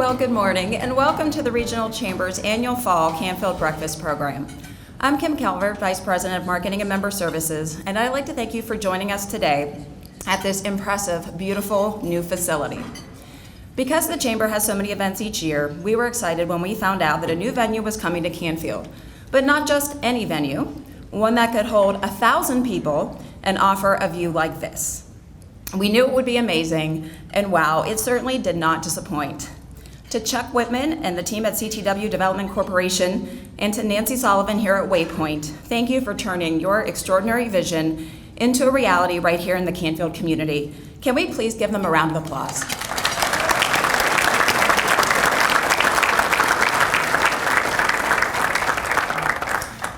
Well, good morning and welcome to the Regional Chamber's annual Fall Canfield Breakfast Program. I'm Kim Calvert, Vice President of Marketing and Member Services, and I'd like to thank you for joining us today at this impressive, beautiful new facility. Because the Chamber has so many events each year, we were excited when we found out that a new venue was coming to Canfield, but not just any venue, one that could hold 1,000 people and offer a view like this. We knew it would be amazing, and wow, it certainly did not disappoint. To Chuck Whitman and the team at CTW Development Corporation, and to Nancy Sullivan here at Waypoint, thank you for turning your extraordinary vision into a reality right here in the Canfield community. Can we please give them a round of applause?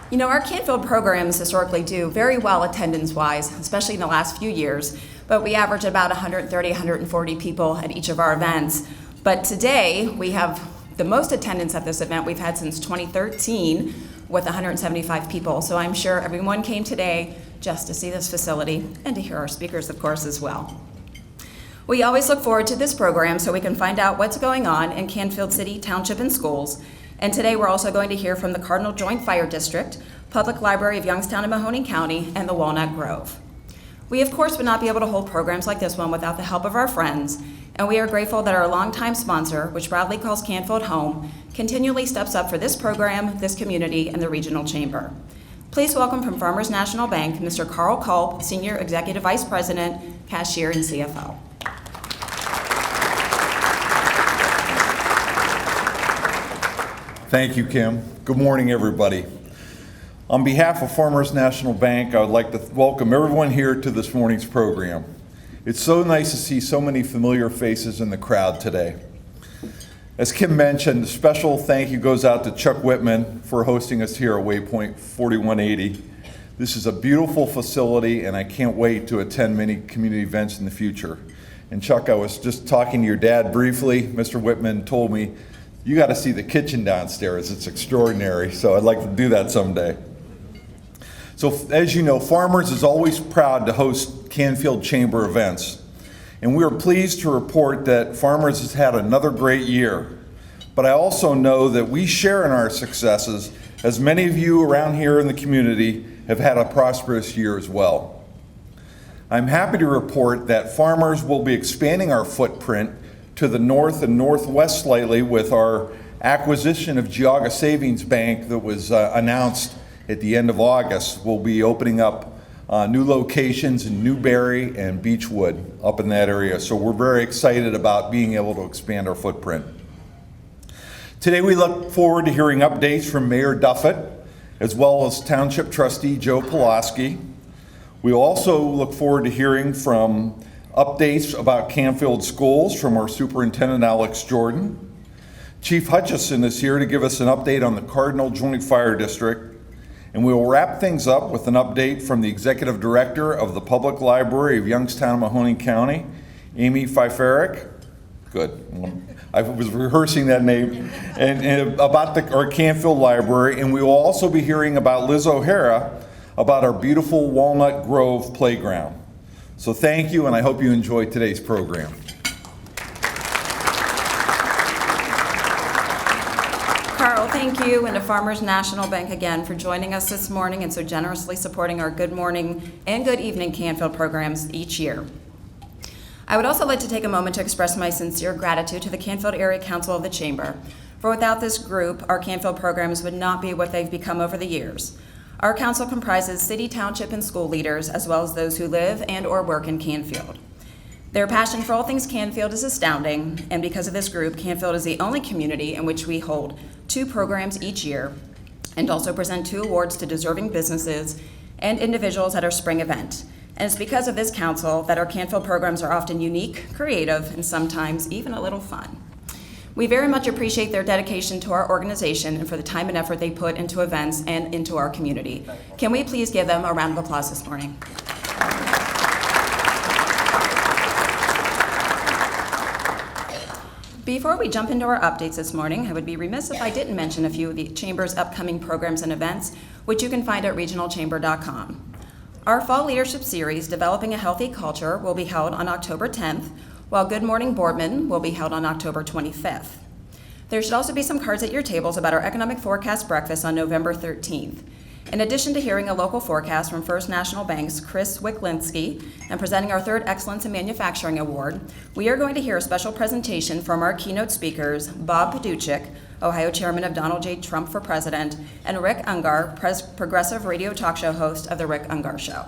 You know, our Canfield programs historically do very well attendance-wise, especially in the last few years, but we average about 130, 140 people at each of our events. But today, we have the most attendance at this event we've had since 2013 with 175 people. So I'm sure everyone came today just to see this facility and to hear our speakers, of course, as well. We always look forward to this program so we can find out what's going on in Canfield City, Township, and schools. And today we're also going to hear from the Cardinal Joint Fire District, Public Library of Youngstown and Mahoning County, and the Walnut Grove. We, of course, would not be able to hold programs like this one without the help of our friends, and we are grateful that our longtime sponsor, which proudly calls Canfield home, continually steps up for this program, this community, and the Regional Chamber. Please welcome from Farmers National Bank, Mr. Carl Culp, Senior Executive Vice President, Cashier, and CFO. Thank you, Kim. Good morning, everybody. On behalf of Farmers National Bank, I would like to welcome everyone here to this morning's program. It's so nice to see so many familiar faces in the crowd today. As Kim mentioned, a special thank you goes out to Chuck Whitman for hosting us here at Waypoint 4180. This is a beautiful facility, and I can't wait to attend many community events in the future. And Chuck, I was just talking to your dad briefly. Mr. Whitman told me, you got to see the kitchen downstairs. It's extraordinary, so I'd like to do that someday. So as you know, Farmers is always proud to host Canfield Chamber events. And we are pleased to report that Farmers has had another great year. But I also know that we share in our successes, as many of you around here in the community have had a prosperous year as well. I'm happy to report that Farmers will be expanding our footprint to the north and northwest slightly with our acquisition of Geauga Savings Bank that was announced at the end of August. We'll be opening up new locations in Newberry and Beechwood up in that area. So we're very excited about being able to expand our footprint. Today we look forward to hearing updates from Mayor Duffett as well as Township Trustee Joe Pulaski. We also look forward to hearing from updates about Canfield schools from our Superintendent Alex Jordan. Chief Hutchison is here to give us an update on the Cardinal Joint Fire District. And we will wrap things up with an update from the Executive Director of the Public Library of Youngstown and Mahoning County, Amy Pfeifferich. Good. I was rehearsing that name. And about our Canfield Library. And we will also be hearing about Liz O'Hara about our beautiful Walnut Grove playground. So thank you, and I hope you enjoy today's program. Carl, thank you, and to Farmers National Bank again for joining us this morning and so generously supporting our Good Morning and Good Evening Canfield programs each year. I would also like to take a moment to express my sincere gratitude to the Canfield Area Council of the Chamber, for without this group, our Canfield programs would not be what they've become over the years. Our council comprises city, township, and school leaders, as well as those who live and or work in Canfield. Their passion for all things Canfield is astounding, and because of this group, Canfield is the only community in which we hold 2 programs each year and also present 2 awards to deserving businesses and individuals at our spring event. And it's because of this council that our Canfield programs are often unique, creative, and sometimes even a little fun. We very much appreciate their dedication to our organization and for the time and effort they put into events and into our community. Can we please give them a round of applause this morning? Before we jump into our updates this morning, I would be remiss if I didn't mention a few of the Chamber's upcoming programs and events, which you can find at regionalchamber.com. Our Fall Leadership Series, Developing a Healthy Culture, will be held on October 10th, while Good Morning Boardman will be held on October 25th. There should also be some cards at your tables about our economic forecast breakfast on November 13th. In addition to hearing a local forecast from First National Bank's Chris Wicklinski and presenting our third Excellence in Manufacturing Award, we are going to hear a special presentation from our keynote speakers, Bob Paduchik, Ohio Chairman of Donald J. Trump for President, and Rick Ungar, progressive radio talk show host of The Rick Ungar Show.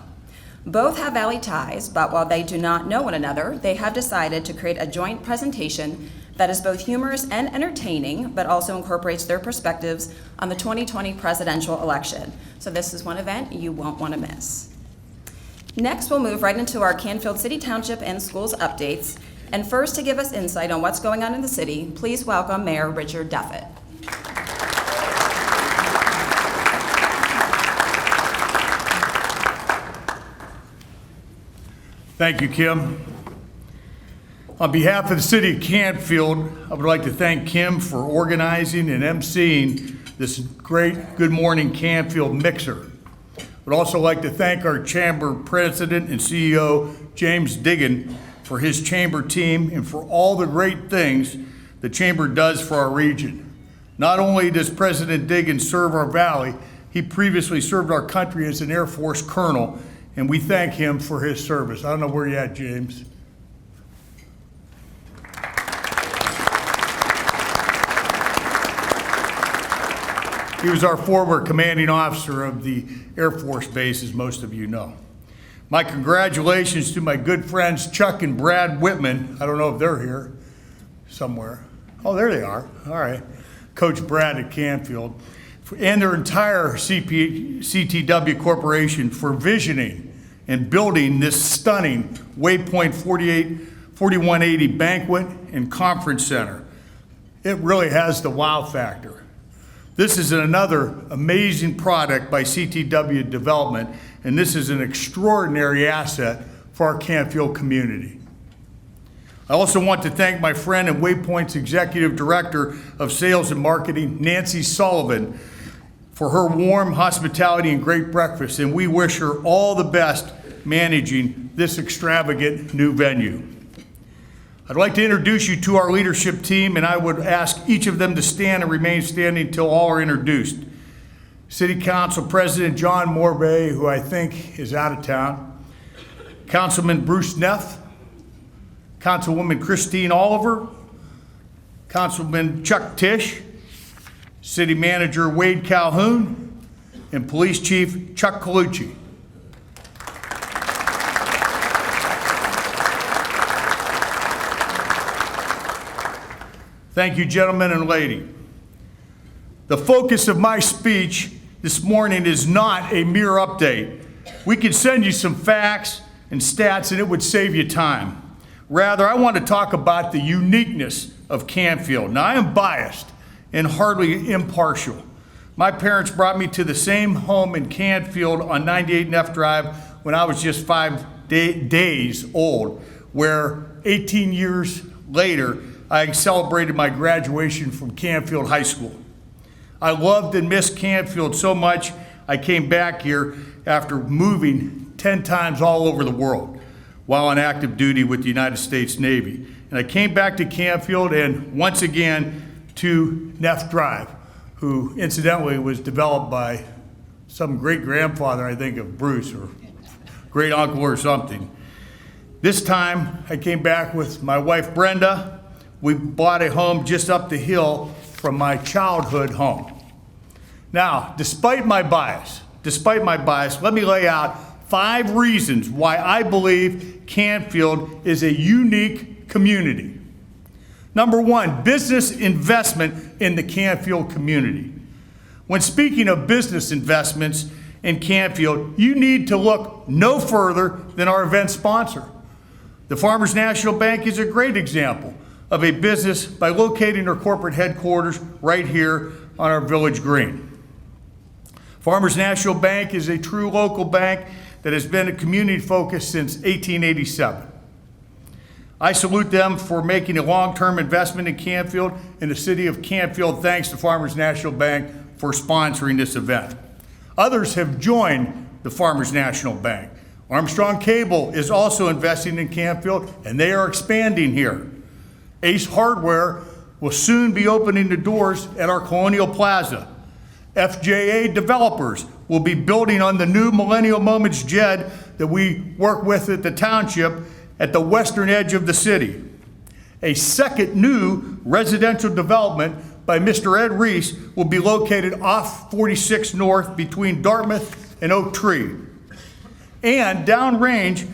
Both have Valley ties, but while they do not know one another, they have decided to create a joint presentation that is both humorous and entertaining, but also incorporates their perspectives on the 2020 presidential election. So this is one event you won't want to miss. Next, we'll move right into our Canfield City Township and Schools updates. And first, to give us insight on what's going on in the city, please welcome Mayor Richard Duffett. Thank you, Kim. On behalf of the city of Canfield, I would like to thank Kim for organizing and emceeing this great Good Morning Canfield mixer. I would also like to thank our chamber president and CEO, James Diggin, for his chamber team and for all the great things the chamber does for our region. Not only does President Diggin serve our valley, he previously served our country as an Air Force colonel, and we thank him for his service. I don't know where you're at, James. He was our former commanding officer of the Air Force Base, as most of you know. My congratulations to my good friends Chuck and Brad Whitman. I don't know if they're here somewhere. Oh, there they are. All right. Coach Brad at Canfield, and their entire CTW Corporation for visioning and building this stunning Waypoint 4180 Banquet and Conference Center. It really has the wow factor. This is another amazing product by CTW Development, and this is an extraordinary asset for our Canfield community. I also want to thank my friend and Waypoint's Executive Director of Sales and Marketing, Nancy Sullivan, for her warm hospitality and great breakfast, and we wish her all the best managing this extravagant new venue. I'd like to introduce you to our leadership team, and I would ask each of them to stand and remain standing until all are introduced. City Council President John Morbey, who I think is out of town, Councilman Bruce Neff, Councilwoman Christine Oliver, Councilman Chuck Tisch, City Manager Wade Calhoun, and Police Chief Chuck Colucci. Thank you, gentlemen and lady. The focus of my speech this morning is not a mere update. We could send you some facts and stats and it would save you time. Rather, I want to talk about the uniqueness of Canfield. Now, I am biased and hardly impartial. My parents brought me to the same home in Canfield on 98 Neff Drive when I was just 5 days old, where 18 years later, I celebrated my graduation from Canfield High School. I loved and missed Canfield so much, I came back here after moving 10 times all over the world while on active duty with the United States Navy. And I came back to Canfield and once again to Neff Drive, who incidentally was developed by some great grandfather, I think, of Bruce, or great uncle or something. This time I came back with my wife Brenda. We bought a home just up the hill from my childhood home. Now, despite my bias, let me lay out 5 reasons why I believe Canfield is a unique community. Number 1, business investment in the Canfield community. When speaking of business investments in Canfield, you need to look no further than our event sponsor. The Farmers National Bank is a great example of a business by locating their corporate headquarters right here on our village green. Farmers National Bank is a true local bank that has been a community focus since 1887. I salute them for making a long-term investment in Canfield and the city of Canfield. Thanks to Farmers National Bank for sponsoring this event. Others have joined the Farmers National Bank. Armstrong Cable is also investing in Canfield, and they are expanding here. Ace Hardware will soon be opening the doors at our Colonial Plaza. FJA developers will be building on the new Millennial Moments JED that we work with at the township at the western edge of the city. A second new residential development by Mr. Ed Reese will be located off 46 North between Dartmouth and Oak Tree. And downrange,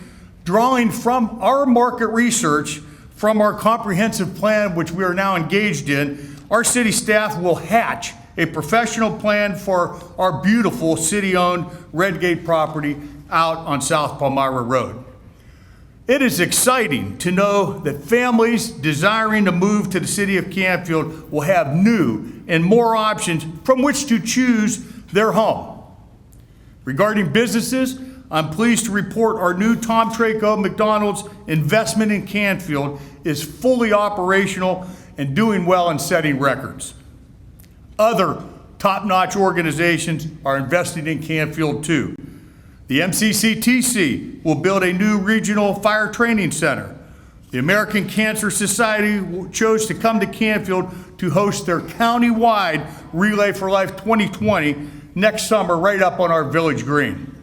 drawing from our market research from our comprehensive plan, which we are now engaged in, our city staff will hatch a professional plan for our beautiful city-owned Redgate property out on South Palmyra Road. It is exciting to know that families desiring to move to the city of Canfield will have new and more options from which to choose their home. Regarding businesses, I'm pleased to report our new Tom Traco McDonald's investment in Canfield is fully operational and doing well and setting records. Other top-notch organizations are investing in Canfield too. The MCCTC will build a new regional fire training center. The American Cancer Society chose to come to Canfield to host their county-wide Relay for Life 2020 next summer right up on our village green.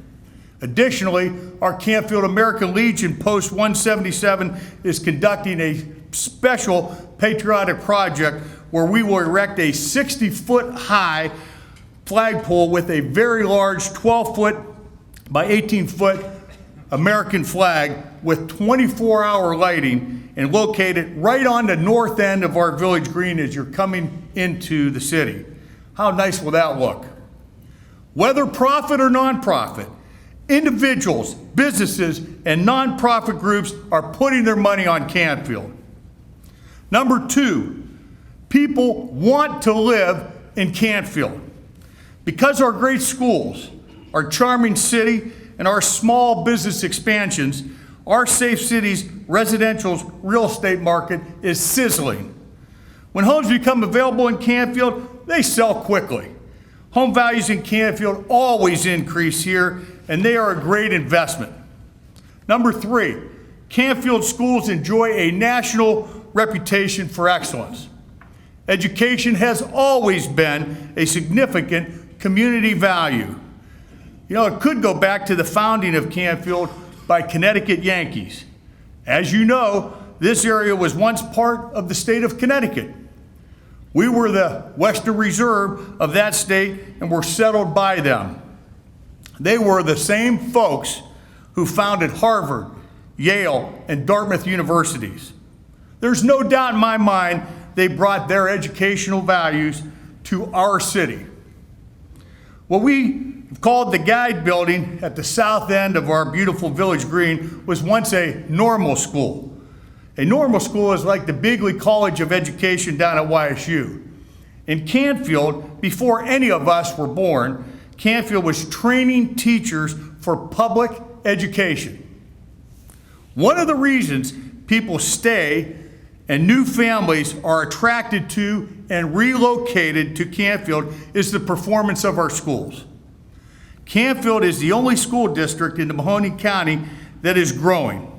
Additionally, our Canfield American Legion Post 177 is conducting a special patriotic project where we will erect a 60-foot high flagpole with a very large 12-foot by 18-foot American flag with 24-hour lighting and located right on the north end of our village green as you're coming into the city. How nice will that look? Whether profit or nonprofit, individuals, businesses, and nonprofit groups are putting their money on Canfield. Number two, people want to live in Canfield. Because our great schools, our charming city, and our small business expansions, our Safe Cities residential real estate market is sizzling. When homes become available in Canfield, they sell quickly. Home values in Canfield always increase here, and they are a great investment. Number three, Canfield schools enjoy a national reputation for excellence. Education has always been a significant community value. You know, it could go back to the founding of Canfield by Connecticut Yankees. As you know, this area was once part of the state of Connecticut. We were the Western Reserve of that state and were settled by them. They were the same folks who founded Harvard, Yale, and Dartmouth universities. There's no doubt in my mind they brought their educational values to our city. What we called the Guide Building at the south end of our beautiful village green was once a normal school. A normal school is like the Bigley College of Education down at YSU. In Canfield, before any of us were born, Canfield was training teachers for public education. One of the reasons people stay and new families are attracted to and relocated to Canfield is the performance of our schools. Canfield is the only school district in the Mahoney County that is growing.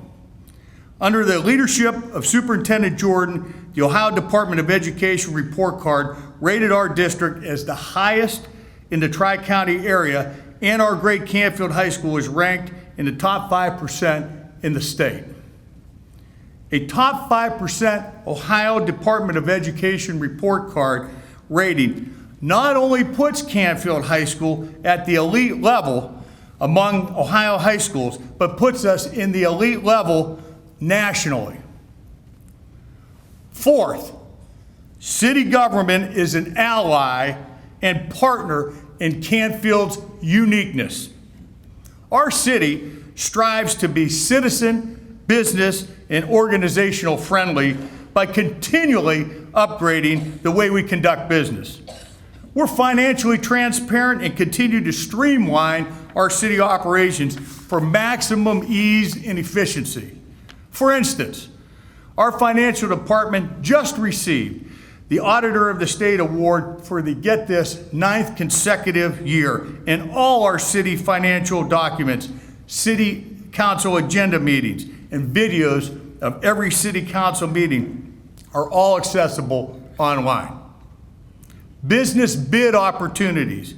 Under the leadership of Superintendent Jordan, the Ohio Department of Education report card rated our district as the highest in the Tri-County area, and our great Canfield High School is ranked in the top 5% in the state. A top 5% Ohio Department of Education report card rating not only puts Canfield High School at the elite level among Ohio high schools, but puts us in the elite level nationally. Fourth, city government is an ally and partner in Canfield's uniqueness. Our city strives to be citizen, business, and organizational friendly by continually upgrading the way we conduct business. We're financially transparent and continue to streamline our city operations for maximum ease and efficiency. For instance, our financial department just received the Auditor of the State Award for the, get this, 9th consecutive year, and all our city financial documents, city council agenda meetings, and videos of every city council meeting are all accessible online. Business bid opportunities,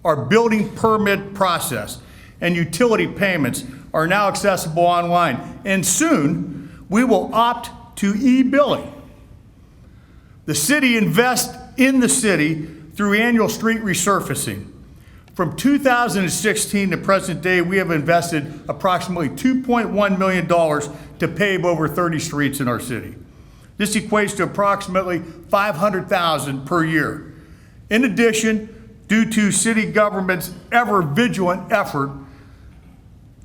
our building permit process, and utility payments are now accessible online. And soon, we will opt to e-billing. The city invests in the city through annual street resurfacing. From 2016 to present day, we have invested approximately $2.1 million to pave over 30 streets in our city. This equates to approximately $500,000 per year. In addition, due to city government's ever vigilant effort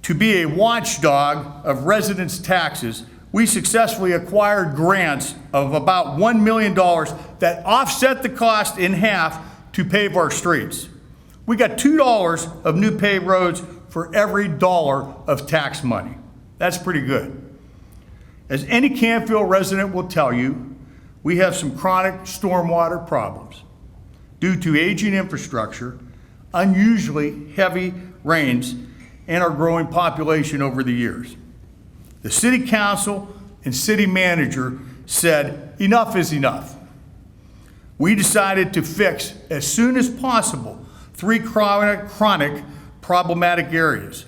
to be a watchdog of residents' taxes, we successfully acquired grants of about $1 million that offset the cost in half to pave our streets. We got $2 of new paved roads for every dollar of tax money. That's pretty good. As any Canfield resident will tell you, we have some chronic stormwater problems due to aging infrastructure, unusually heavy rains, and our growing population over the years. The city council and city manager said, enough is enough. We decided to fix as soon as possible 3 chronic problematic areas.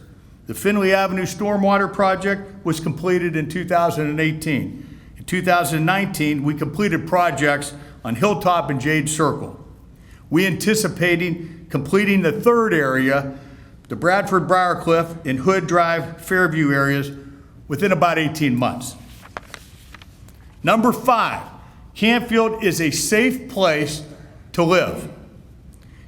The Findlay Avenue Stormwater Project was completed in 2018. In 2019, we completed projects on Hilltop and Jade Circle. We anticipating completing the 3rd area, the Bradford Briarcliff and Hood Drive Fairview areas, within about 18 months. Number 5, Canfield is a safe place to live.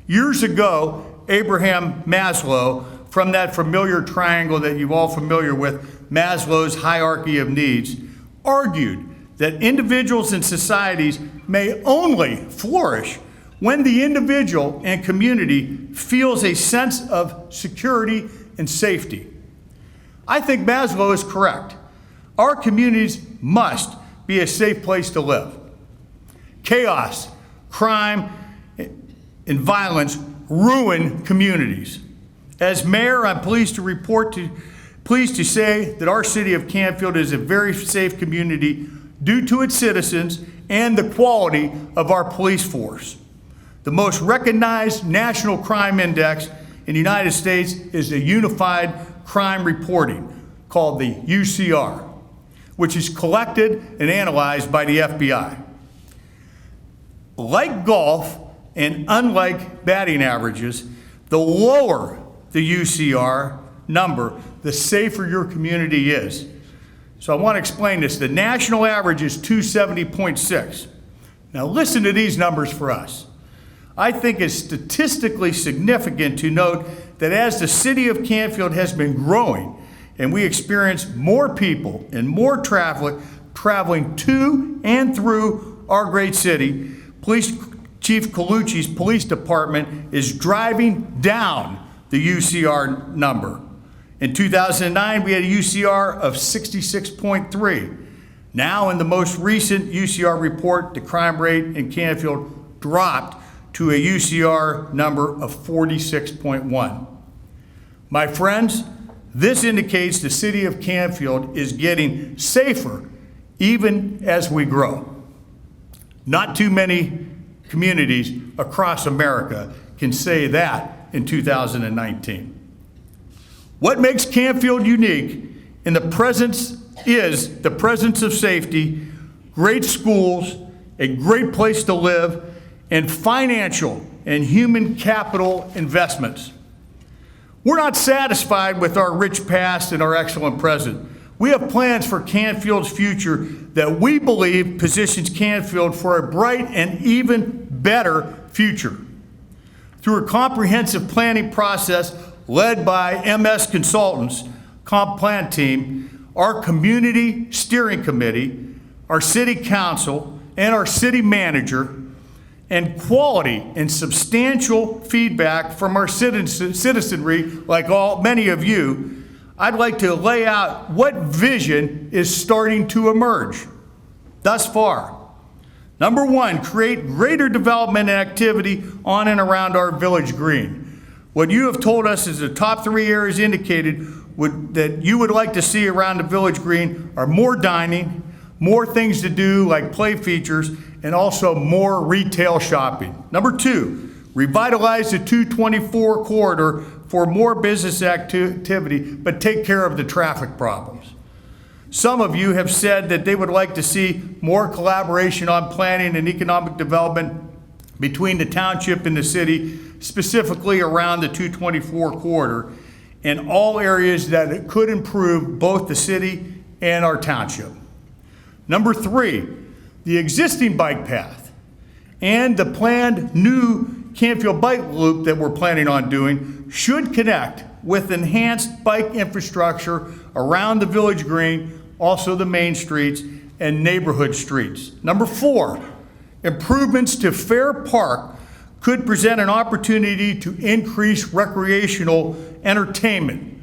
Years ago, Abraham Maslow, from that familiar triangle that you're all familiar with, Maslow's hierarchy of needs, argued that individuals and societies may only flourish when the individual and community feels a sense of security and safety. I think Maslow is correct. Our communities must be a safe place to live. Chaos, crime, and violence ruin communities. As mayor, I'm pleased to say that our city of Canfield is a very safe community due to its citizens and the quality of our police force. The most recognized national crime index in the United States is the Unified Crime Reporting, called the UCR, which is collected and analyzed by the FBI. Like golf and unlike batting averages, the lower the UCR number, the safer your community is. So I want to explain this. The national average is 270.6. Now listen to these numbers for us. I think it's statistically significant to note that as the city of Canfield has been growing and we experience more people and more traffic traveling to and through our great city, Police Chief Colucci's police department is driving down the UCR number. In 2009, we had a UCR of 66.3. Now, in the most recent UCR report, the crime rate in Canfield dropped to a UCR number of 46.1. My friends, this indicates the city of Canfield is getting safer even as we grow. Not too many communities across America can say that in 2019. What makes Canfield unique in the presence is the presence of safety, great schools, a great place to live, and financial and human capital investments. We're not satisfied with our rich past and our excellent present. We have plans for Canfield's future that we believe positions Canfield for a bright and even better future. Through a comprehensive planning process led by MS Consultants, Comp Plan Team, our Community Steering Committee, our City Council, and our City Manager, and quality and substantial feedback from our citizenry, like many of you, I'd like to lay out what vision is starting to emerge thus far. Number 1, create greater development and activity on and around our village green. What you have told us is the top 3 areas indicated that you would like to see around the village green are more dining, more things to do like play features, and also more retail shopping. Number 2, revitalize the 224 corridor for more business activity, but take care of the traffic problems. Some of you have said that they would like to see more collaboration on planning and economic development between the township and the city, specifically around the 224 corridor, and all areas that it could improve both the city and our township. Number 3, the existing bike path and the planned new Canfield bike loop that we're planning on doing should connect with enhanced bike infrastructure around the village green, also the main streets and neighborhood streets. Number 4, improvements to Fair Park could present an opportunity to increase recreational entertainment.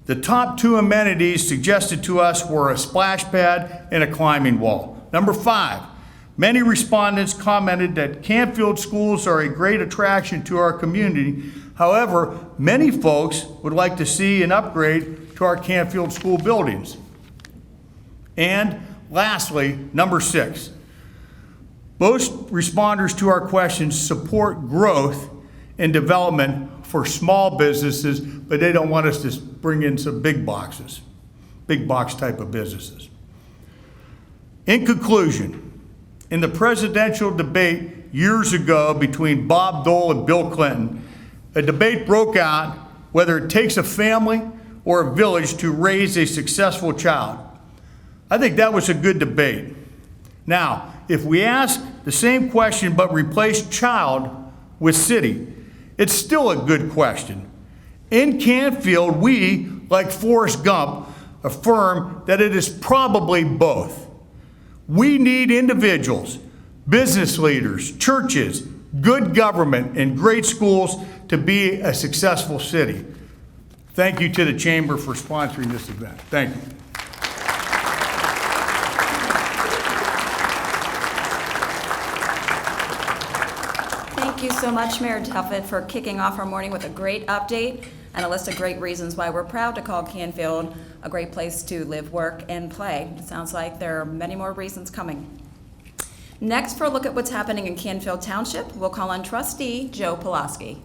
The top 2 amenities suggested to us were a splash pad and a climbing wall. Number 5, many respondents commented that Canfield schools are a great attraction to our community. However, many folks would like to see an upgrade to our Canfield school buildings. And lastly, number 6, most responders to our questions support growth and development for small businesses, but they don't want us to bring in some big box type of businesses. In conclusion, in the presidential debate years ago between Bob Dole and Bill Clinton, a debate broke out whether it takes a family or a village to raise a successful child. I think that was a good debate. Now, if we ask the same question but replace child with city, it's still a good question. In Canfield, we, like Forrest Gump, affirm that it is probably both. We need individuals, business leaders, churches, good government, and great schools to be a successful city. Thank you to the Chamber for sponsoring this event. Thank you. Thank you so much, Mayor Tuffet, for kicking off our morning with a great update and a list of great reasons why we're proud to call Canfield a great place to live, work, and play. It sounds like there are many more reasons coming. Next, for a look at what's happening in Canfield Township, we'll call on Trustee Joe Pulaski.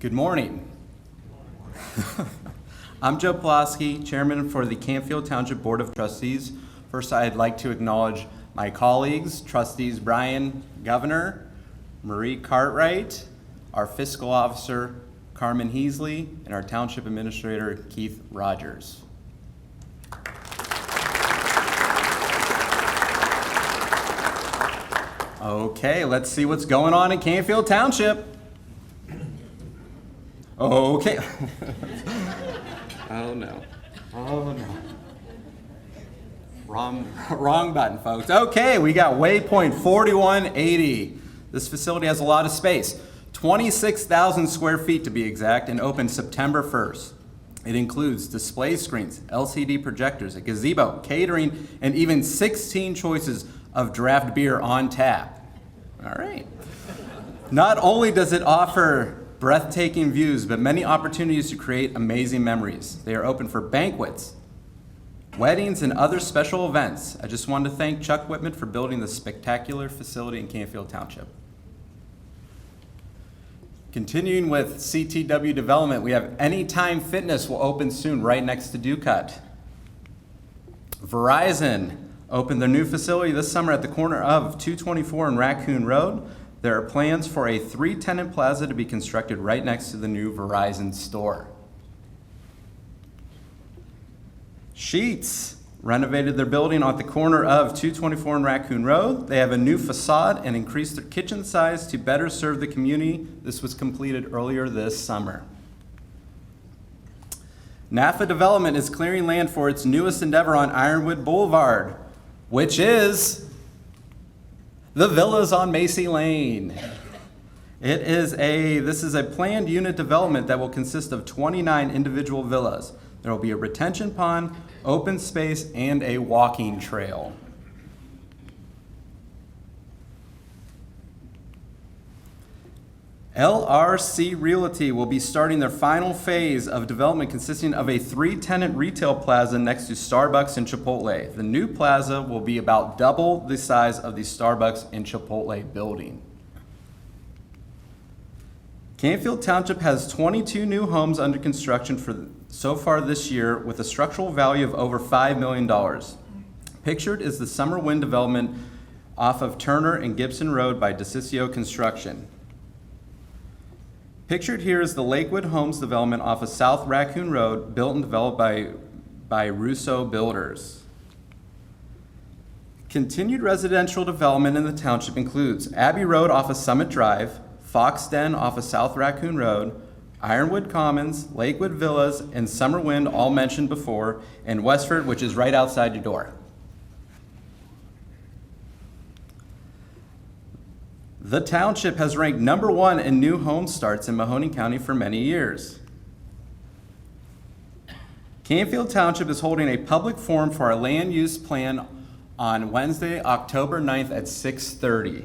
Good morning. I'm Joe Pulaski, Chairman for the Canfield Township Board of Trustees. First, I'd like to acknowledge my colleagues, Trustees Brian Governor, Marie Cartwright, our Fiscal Officer, Carmen Heasley, and our Township Administrator, Keith Rogers. Okay, let's see what's going on in Canfield Township. Okay. Oh no. Oh no. Wrong button, folks. Okay, we got waypoint 4180. This facility has a lot of space. 26,000 square feet to be exact, and opened September 1st. It includes display screens, LCD projectors, a gazebo, catering, and even 16 choices of draft beer on tap. All right. Not only does it offer breathtaking views, but many opportunities to create amazing memories. They are open for banquets, weddings, and other special events. I just wanted to thank Chuck Whitman for building this spectacular facility in Canfield Township. Continuing with CTW development, we have Anytime Fitness will open soon right next to Ducut. Verizon opened their new facility this summer at the corner of 224 and Raccoon Road. There are plans for a 3-tenant plaza to be constructed right next to the new Verizon store. Sheets renovated their building at the corner of 224 and Raccoon Road. They have a new facade and increased their kitchen size to better serve the community. This was completed earlier this summer. NAFA Development is clearing land for its newest endeavor on Ironwood Boulevard, which is the Villas on Macy Lane. This is a planned unit development that will consist of 29 individual villas. There will be a retention pond, open space, and a walking trail. LRC Realty will be starting their final phase of development consisting of a 3-tenant retail plaza next to Starbucks and Chipotle. The new plaza will be about double the size of the Starbucks and Chipotle building. Canfield Township has 22 new homes under construction so far this year with a structural value of over $5 million. Pictured is the Summer Wind development off of Turner and Gibson Road by DeCiccio Construction. Pictured here is the Lakewood Homes development off of South Raccoon Road, built and developed by Russo Builders. Continued residential development in the township includes Abbey Road off of Summit Drive, Fox Den off of South Raccoon Road, Ironwood Commons, Lakewood Villas, and Summer Wind, all mentioned before, and Westford, which is right outside your door. The township has ranked number 1 in new home starts in Mahoning County for many years. Canfield Township is holding a public forum for our land use plan on Wednesday, October 9th at 6:30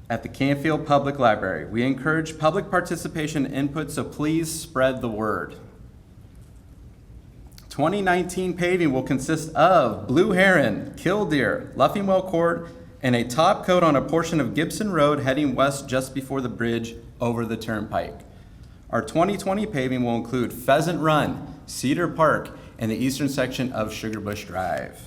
at the Canfield Public Library. We encourage public participation and input, so please spread the word. 2019 paving will consist of Blue Heron, Killdeer, Luffingwell Court, and a top coat on a portion of Gibson Road heading west just before the bridge over the turnpike. Our 2020 paving will include Pheasant Run, Cedar Park, and the eastern section of Sugarbush Drive.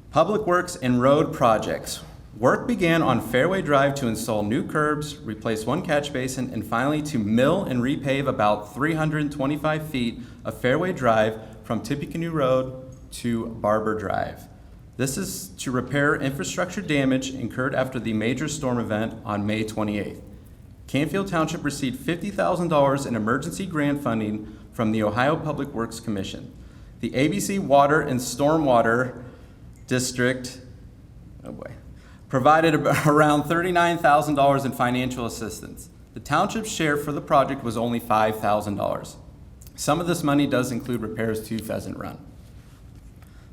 Public Works and Road projects. Work began on Fairway Drive to install new curbs, replace 1 catch basin, and finally to mill and repave about 325 feet of Fairway Drive from Tippecanoe Road to Barber Drive. This is to repair infrastructure damage incurred after the major storm event on May 28th. Canfield Township received $50,000 in emergency grant funding from the Ohio Public Works Commission. The ABC Water and Stormwater District, provided around $39,000 in financial assistance. The township's share for the project was only $5,000. Some of this money does include repairs to Pheasant Run.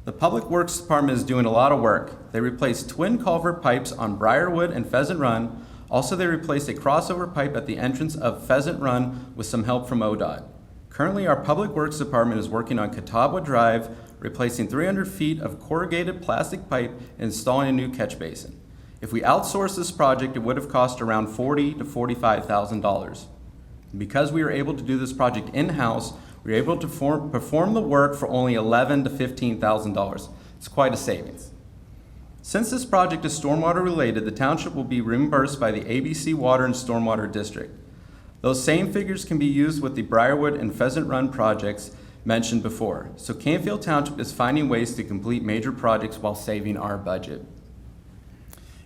The Public Works Department is doing a lot of work. They replaced twin culvert pipes on Briarwood and Pheasant Run. Also, they replaced a crossover pipe at the entrance of Pheasant Run with some help from ODOT. Currently, our Public Works Department is working on Catawba Drive, replacing 300 feet of corrugated plastic pipe and installing a new catch basin. If we outsourced this project, it would have cost around $40,000 to $45,000. Because we were able to do this project in-house, we were able to perform the work for only $11,000 to $15,000. It's quite a savings. Since this project is stormwater related, the township will be reimbursed by the ABC Water and Stormwater District. Those same figures can be used with the Briarwood and Pheasant Run projects mentioned before. So Canfield Township is finding ways to complete major projects while saving our budget.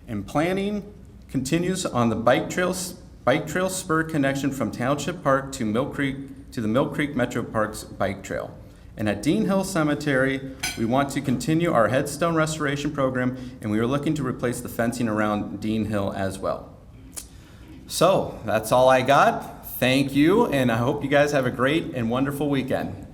And planning continues on the bike trail spur connection from Township Park to the Mill Creek Metro Parks bike trail. And at Dean Hill Cemetery, we want to continue our headstone restoration program, and we are looking to replace the fencing around Dean Hill as well. So that's all I got. Thank you, and I hope you guys have a great and wonderful weekend.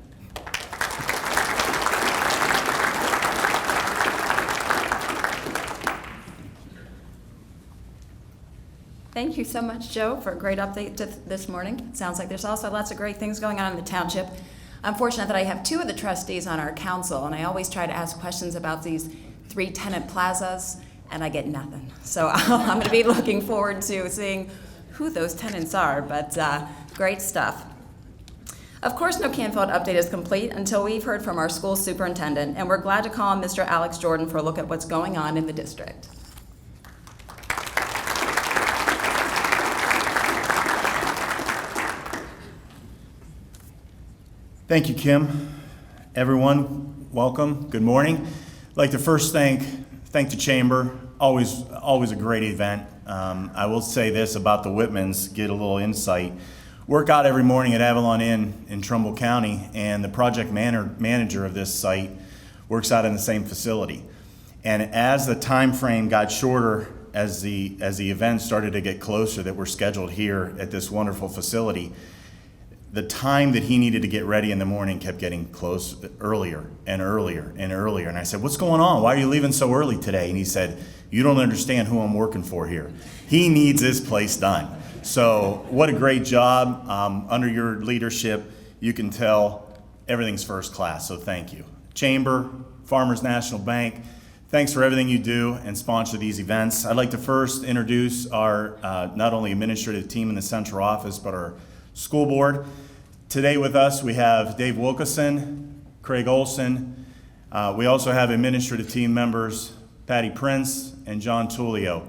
Thank you so much, Joe, for a great update this morning. It sounds like there's also lots of great things going on in the township. I'm fortunate that I have 2 of the trustees on our council, and I always try to ask questions about these 3-tenant plazas, and I get nothing. So I'm going to be looking forward to seeing who those tenants are, but great stuff. Of course, no Canfield update is complete until we've heard from our school superintendent, and we're glad to call on Mr. Alex Jordan for a look at what's going on in the district. Thank you, Kim. Everyone, welcome. Good morning. I'd like to first thank the Chamber. Always a great event. I will say this about the Whitmans, get a little insight. Work out every morning at Avalon Inn in Trumbull County, and the project manager of this site works out in the same facility. And as the time frame got shorter, as the event started to get closer that were scheduled here at this wonderful facility, the time that he needed to get ready in the morning kept getting close earlier and earlier and earlier. And I said, "What's going on? Why are you leaving so early today?" And he said, You don't understand who I'm working for here. He needs this place done. So what a great job. Under your leadership, you can tell everything's first class, so thank you. Chamber, Farmers National Bank, thanks for everything you do and sponsor these events. I'd like to first introduce our not only administrative team in the central office, but our school board. Today with us, we have Dave Wilkeson, Craig Olson. We also have administrative team members, Patty Prince and John Tullio.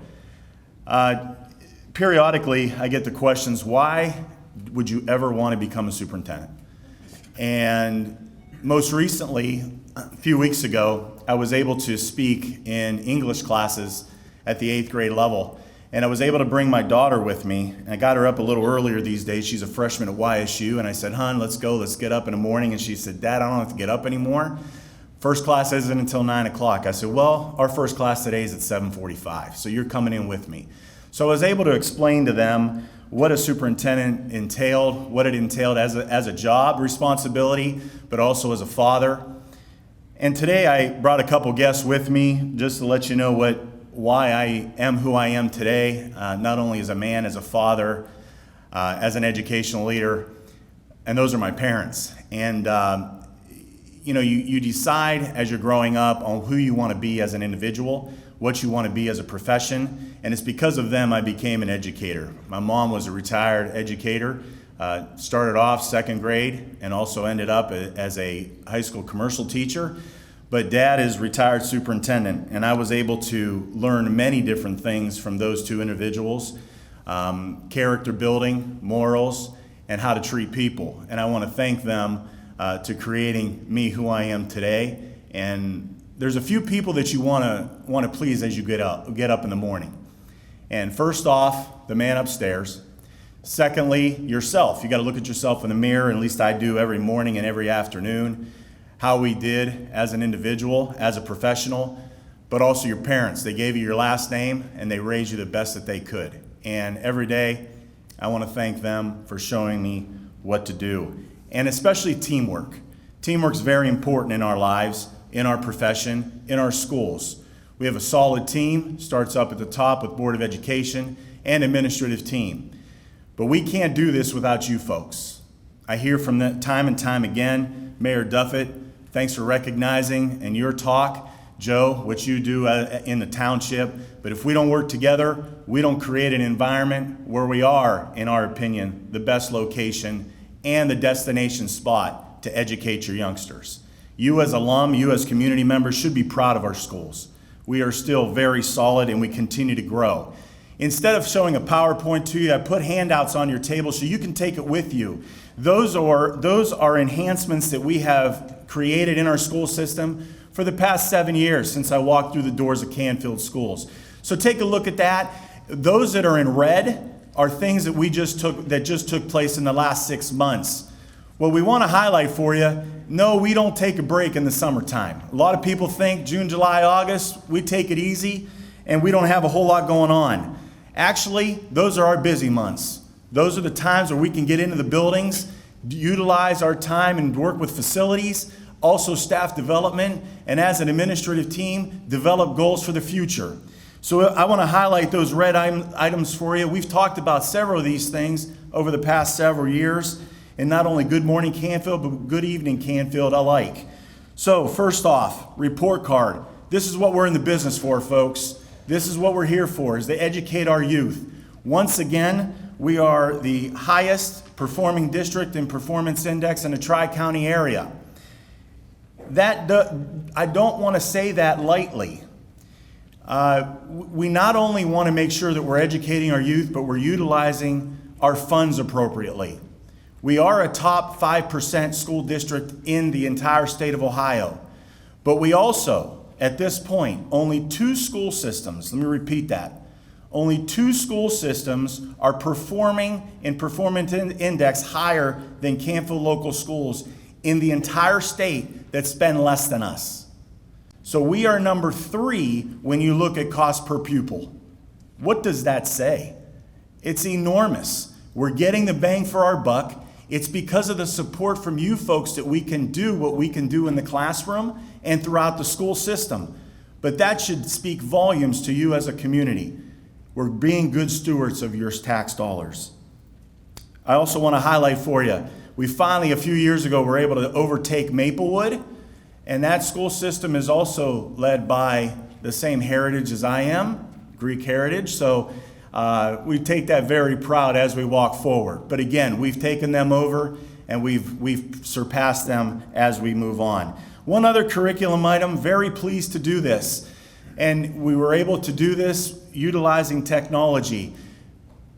Periodically, I get the questions, why would you ever want to become a superintendent? And most recently, a few weeks ago, I was able to speak in English classes at the 8th grade level. And I was able to bring my daughter with me. And I got her up a little earlier these days. She's a freshman at YSU. And I said, "Hon, let's go. Let's get up in the morning." And she said, "Dad, I don't have to get up anymore. First class isn't until 9 o'clock. I said, "Well, our first class today is at 7:45. So you're coming in with me." So I was able to explain to them what a superintendent entailed, what it entailed as a job responsibility, but also as a father. And today I brought a couple guests with me just to let you know why I am who I am today, not only as a man, as a father, as an educational leader, and those are my parents. And you decide as you're growing up on who you want to be as an individual, what you want to be as a profession, and it's because of them I became an educator. My mom was a retired educator, started off 2nd grade and also ended up as a high school commercial teacher. But Dad is retired superintendent, and I was able to learn many different things from those two individuals, character building, morals, and how to treat people. And I want to thank them to creating me who I am today. And there's a few people that you want to please as you get up in the morning. And first off, the man upstairs. Secondly, yourself. You got to look at yourself in the mirror, and at least I do every morning and every afternoon, how we did as an individual, as a professional, but also your parents. They gave you your last name, and they raised you the best that they could. And every day, I want to thank them for showing me what to do. And especially teamwork. Teamwork's very important in our lives, in our profession, in our schools. We have a solid team, starts up at the top with Board of Education and administrative team. But we can't do this without you folks. I hear from that time and time again, Mayor Duffett, thanks for recognizing in your talk, Joe, what you do in the township. But if we don't work together, we don't create an environment where we are, in our opinion, the best location and the destination spot to educate your youngsters. You as alum, you as community members should be proud of our schools. We are still very solid and we continue to grow. Instead of showing a PowerPoint to you, I put handouts on your table so you can take it with you. Those are enhancements that we have created in our school system for the past 7 years since I walked through the doors of Canfield schools. So take a look at that. Those that are in red are things that just took place in the last 6 months. What we want to highlight for you, no, we don't take a break in the summertime. A lot of people think June, July, August, we take it easy and we don't have a whole lot going on. Actually, those are our busy months. Those are the times where we can get into the buildings, utilize our time and work with facilities, also staff development, and as an administrative team, develop goals for the future. So I want to highlight those red items for you. We've talked about several of these things over the past several years, and not only Good Morning Canfield, but Good Evening Canfield alike. So first off, report card. This is what we're in the business for, folks. This is what we're here for, is to educate our youth. Once again, we are the highest performing district in performance index in the Tri-County area. I don't want to say that lightly. We not only want to make sure that we're educating our youth, but we're utilizing our funds appropriately. We are a top 5% school district in the entire state of Ohio, but we also, at this point, only 2 school systems, let me repeat that, only 2 school systems are performing in performance index higher than Canfield local schools in the entire state that spend less than us. So we are number 3 when you look at cost per pupil. What does that say? It's enormous. We're getting the bang for our buck. It's because of the support from you folks that we can do what we can do in the classroom and throughout the school system. But that should speak volumes to you as a community. We're being good stewards of your tax dollars. I also want to highlight for you, we finally, a few years ago, were able to overtake Maplewood, and that school system is also led by the same heritage as I am, Greek heritage, so we take that very proud as we walk forward. But again, we've taken them over, and we've surpassed them as we move on. One other curriculum item, very pleased to do this, and we were able to do this utilizing technology.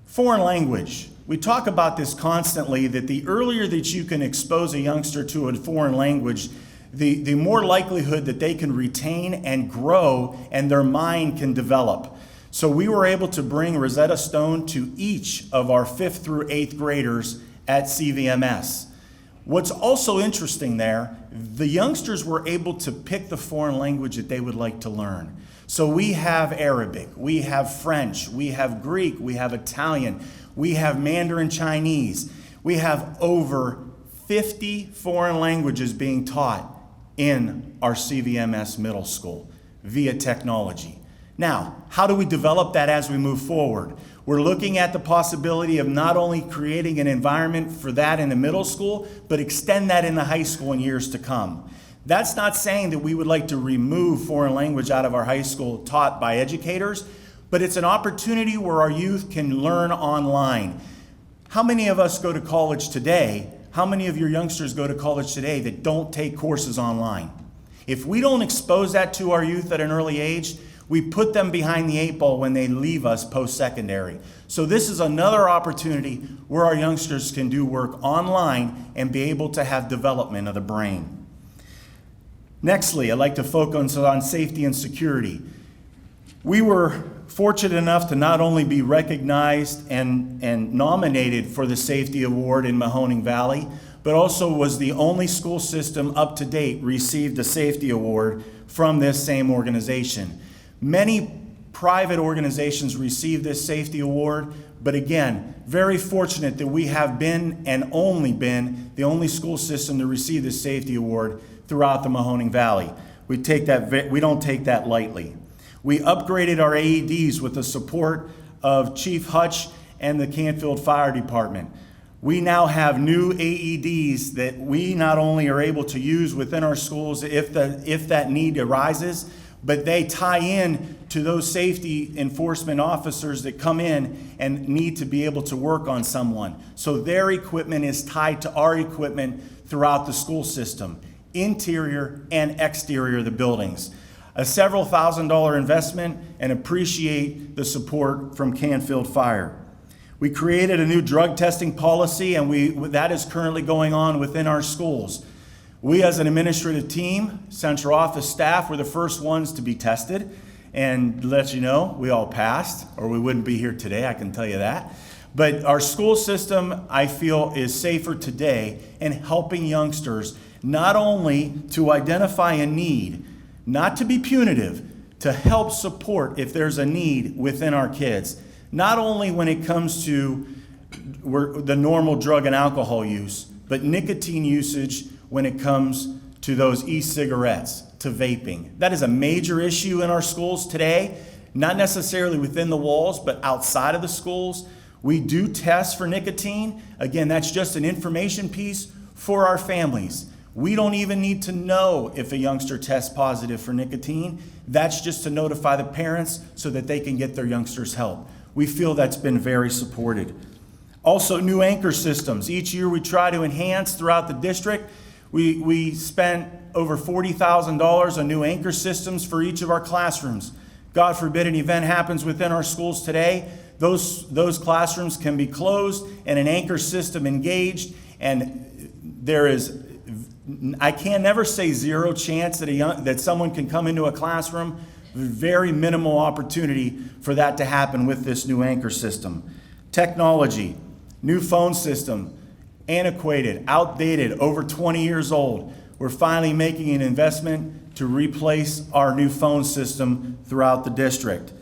Foreign language. We talk about this constantly, that the earlier that you can expose a youngster to a foreign language, the more likelihood that they can retain and grow and their mind can develop. So we were able to bring Rosetta Stone to each of our 5th through 8th graders at CVMS. What's also interesting there, the youngsters were able to pick the foreign language that they would like to learn. So we have Arabic, we have French, we have Greek, we have Italian, we have Mandarin Chinese. We have over 50 foreign languages being taught in our CVMS middle school via technology. Now, how do we develop that as we move forward? We're looking at the possibility of not only creating an environment for that in the middle school, but extend that in the high school in years to come. That's not saying that we would like to remove foreign language out of our high school taught by educators, but it's an opportunity where our youth can learn online. How many of us go to college today? How many of your youngsters go to college today that don't take courses online? If we don't expose that to our youth at an early age, we put them behind the 8 ball when they leave us post-secondary. So this is another opportunity where our youngsters can do work online and be able to have development of the brain. Nextly, I'd like to focus on safety and security. We were fortunate enough to not only be recognized and nominated for the Safety Award in Mahoning Valley, but also was the only school system up to date received a safety award from this same organization. Many private organizations receive this safety award, but again, very fortunate that we have been and only been the only school system to receive this safety award throughout the Mahoning Valley. We don't take that lightly. We upgraded our AEDs with the support of Chief Hutch and the Canfield Fire Department. We now have new AEDs that we not only are able to use within our schools if that need arises, but they tie in to those safety enforcement officers that come in and need to be able to work on someone. So their equipment is tied to our equipment throughout the school system, interior and exterior of the buildings. A several $1,000 investment, and appreciate the support from Canfield Fire. We created a new drug testing policy, and that is currently going on within our schools. We as an administrative team, central office staff, were the first ones to be tested, and to let you know, we all passed, or we wouldn't be here today, I can tell you that. But our school system, I feel, is safer today in helping youngsters not only to identify a need, not to be punitive, to help support if there's a need within our kids. Not only when it comes to the normal drug and alcohol use, but nicotine usage when it comes to those e-cigarettes, to vaping. That is a major issue in our schools today, not necessarily within the walls, but outside of the schools. We do test for nicotine. Again, that's just an information piece for our families. We don't even need to know if a youngster tests positive for nicotine. That's just to notify the parents so that they can get their youngsters help. We feel that's been very supported. Also, new anchor systems. Each year we try to enhance throughout the district. We spent over $40,000 on new anchor systems for each of our classrooms. God forbid an event happens within our schools today, those classrooms can be closed and an anchor system engaged, and there is, I can never say zero chance that someone can come into a classroom. Very minimal opportunity for that to happen with this new anchor system. Technology, new phone system, antiquated, outdated, over 20 years old. We're finally making an investment to replace our new phone system throughout the district.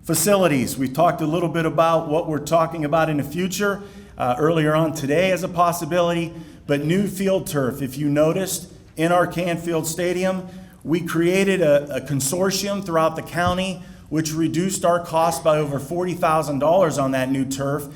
Facilities, we talked a little bit about what we're talking about in the future earlier on today as a possibility, but new field turf, if you noticed, in our Canfield Stadium, We created a consortium throughout the county, which reduced our cost by over $40,000 on that new turf.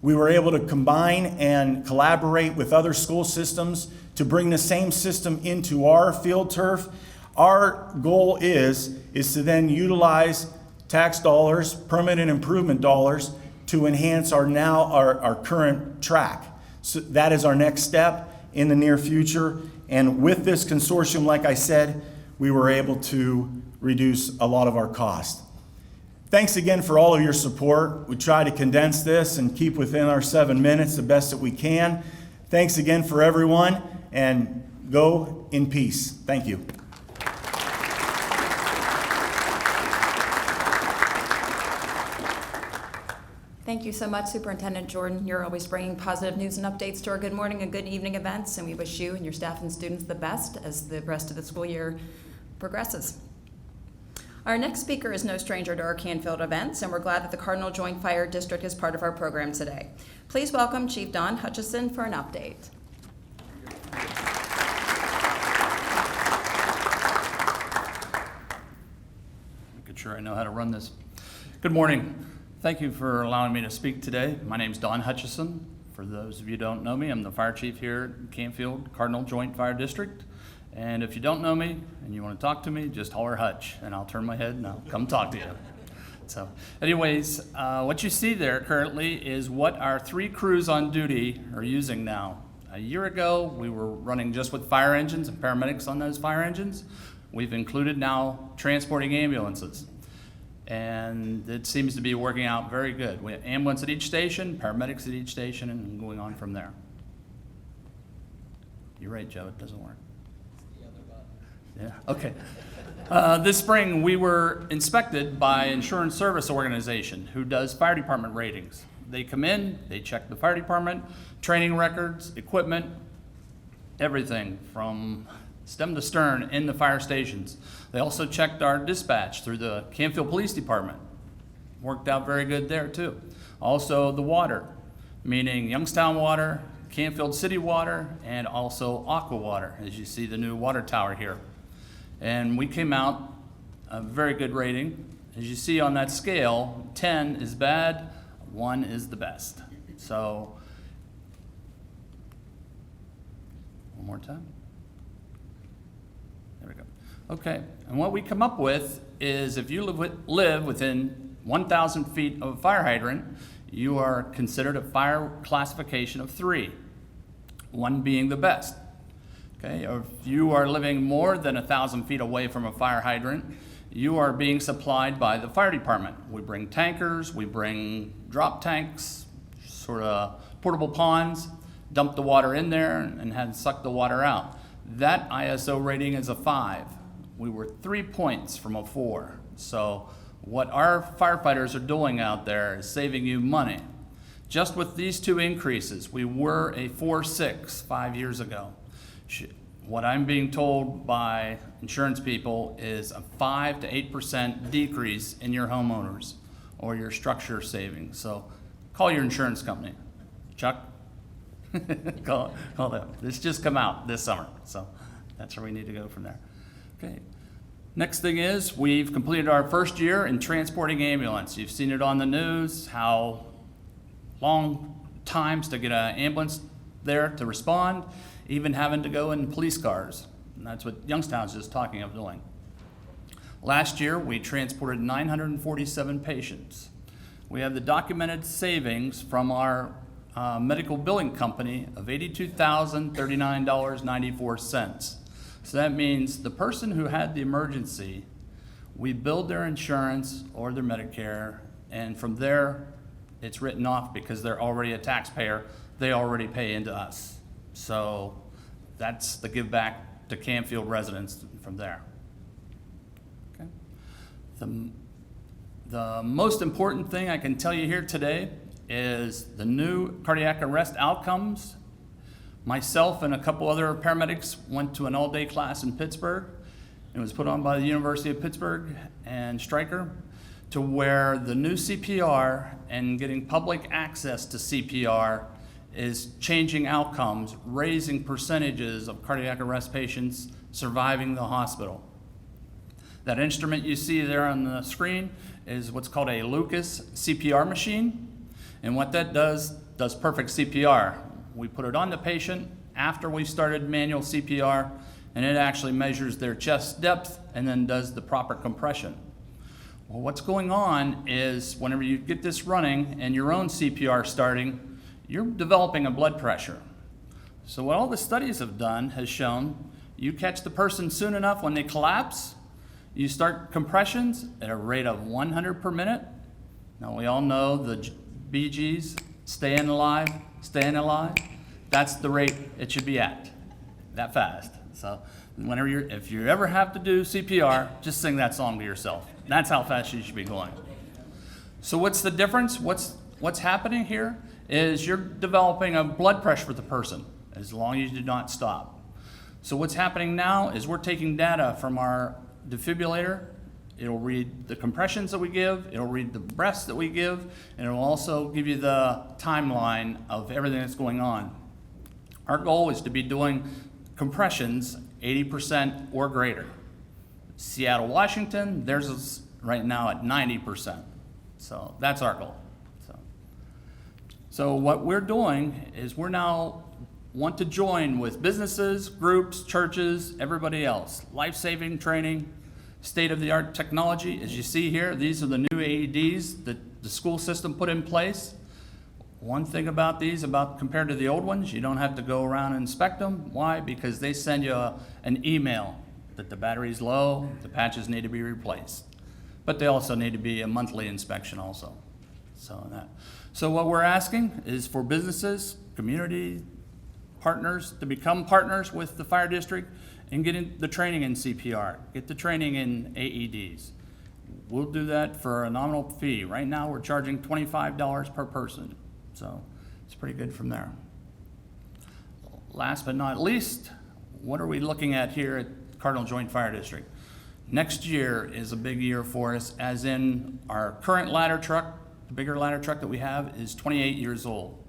We were able to combine and collaborate with other school systems to bring the same system into our field turf. Our goal is to then utilize tax dollars, permanent improvement dollars, to enhance our current track. So that is our next step in the near future. And with this consortium, like I said, we were able to reduce a lot of our cost. Thanks again for all of your support. We try to condense this and keep within our 7 minutes the best that we can. Thanks again for everyone, and go in peace. Thank you. Thank you so much, Superintendent Jordan. You're always bringing positive news and updates to our Good Morning and Good Evening events, and we wish you and your staff and students the best as the rest of the school year progresses. Our next speaker is no stranger to our Canfield events, and we're glad that the Cardinal Joint Fire District is part of our program today. Please welcome Chief Don Hutchison for an update. Making sure I know how to run this. Good morning. Thank you for allowing me to speak today. My name's Don Hutchison. For those of you who don't know me, I'm the fire chief here at Canfield Cardinal Joint Fire District. And if you don't know me and you want to talk to me, just holler Hutch, and I'll turn my head and I'll come talk to you. So anyways, what you see there currently is what our 3 crews on duty are using now. A year ago, we were running just with fire engines and paramedics on those fire engines. We've included now transporting ambulances. And it seems to be working out very good. We have ambulance at each station, paramedics at each station, and going on from there. You're right, Joe, it doesn't work. Yeah, okay. This spring, we were inspected by Insurance Service Organization, who does fire department ratings. They come in, they check the fire department, training records, equipment, everything from stem to stern in the fire stations. They also checked our dispatch through the Canfield Police Department. Worked out very good there too. Also the water, meaning Youngstown water, Canfield City water, and also Aqua water, as you see the new water tower here. And we came out a very good rating. As you see on that scale, 10 is bad, 1 is the best. So, one more time. There we go. Okay, and what we come up with is if you live within 1,000 feet of a fire hydrant, you are considered a fire classification of 3, 1 being the best. Okay, or if you are living more than 1,000 feet away from a fire hydrant, you are being supplied by the fire department. We bring tankers, we bring drop tanks, sort of portable ponds, dump the water in there and suck the water out. That ISO rating is a 5. We were 3 points from a 4. So what our firefighters are doing out there is saving you money. Just with these 2 increases, we were a 4.6 5 years ago. What I'm being told by insurance people is a 5 to 8% decrease in your homeowners or your structure savings. So call your insurance company. Chuck, call them. This just come out this summer. So that's where we need to go from there. Okay. Next thing is we've completed our first year in transporting ambulance. You've seen it on the news, how long times to get an ambulance there to respond, even having to go in police cars. And that's what Youngstown's just talking of doing. Last year, we transported 947 patients. We have the documented savings from our medical billing company of $82,039.94. So that means the person who had the emergency, we billed their insurance or their Medicare, and from there, it's written off because they're already a taxpayer. They already pay into us. So that's the give back to Canfield residents from there. Okay. The most important thing I can tell you here today is the new cardiac arrest outcomes. Myself and a couple other paramedics went to an all-day class in Pittsburgh. It was put on by the University of Pittsburgh and Stryker, to where the new CPR and getting public access to CPR is changing outcomes, raising percentages of cardiac arrest patients surviving the hospital. That instrument you see there on the screen is what's called a Lucas CPR machine. And what that does perfect CPR. We put it on the patient after we started manual CPR, and it actually measures their chest depth and then does the proper compression. Well, what's going on is whenever you get this running and your own CPR starting, you're developing a blood pressure. So what all the studies have done has shown you catch the person soon enough when they collapse, you start compressions at a rate of 100 per minute. Now we all know the BGs, staying alive. That's the rate it should be at, that fast. So if you ever have to do CPR, just sing that song to yourself. That's how fast you should be going. So what's the difference? What's happening here is you're developing a blood pressure for the person as long as you do not stop. So what's happening now is we're taking data from our defibrillator. It'll read the compressions that we give, it'll read the breaths that we give, and it'll also give you the timeline of everything that's going on. Our goal is to be doing compressions 80% or greater. Seattle, Washington, theirs is right now at 90%. So that's our goal. So what we're doing is we're now want to join with businesses, groups, churches, everybody else. Life-saving training, state-of-the-art technology. As you see here, these are the new AEDs that the school system put in place. One thing about these, compared to the old ones, you don't have to go around and inspect them. Why? Because they send you an email that the battery's low, the patches need to be replaced. But they also need to be a monthly inspection also. So what we're asking is for businesses, community partners to become partners with the fire district and get the training in CPR, get the training in AEDs. We'll do that for a nominal fee. Right now we're charging $25 per person. So it's pretty good from there. Last but not least, what are we looking at here at Cardinal Joint Fire District? Next year is a big year for us, as in our current ladder truck, the bigger ladder truck that we have, is 28 years old.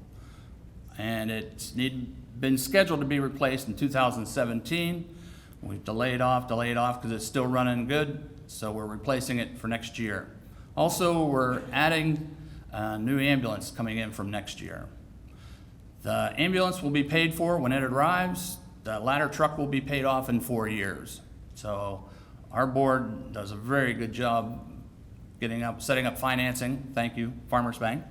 And it's been scheduled to be replaced in 2017. We've delayed off because it's still running good, so we're replacing it for next year. Also, we're adding a new ambulance coming in from next year. The ambulance will be paid for when it arrives. The ladder truck will be paid off in 4 years. So our board does a very good job setting up financing. Thank you, Farmers Bank.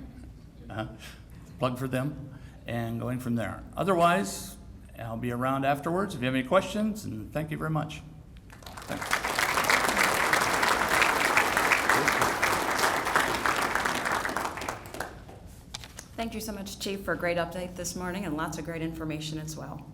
Plug for them, and going from there. Otherwise, I'll be around afterwards if you have any questions, and thank you very much. Thanks. Thank you so much, Chief, for a great update this morning and lots of great information as well.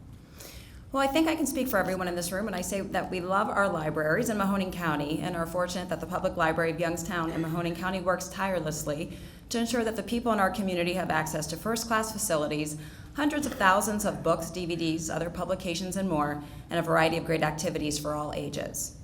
Well, I think I can speak for everyone in this room when I say that we love our libraries in Mahoning County and are fortunate that the Public Library of Youngstown and Mahoning County works tirelessly to ensure that the people in our community have access to first-class facilities, hundreds of thousands of books, DVDs, other publications, and more, and a variety of great activities for all ages.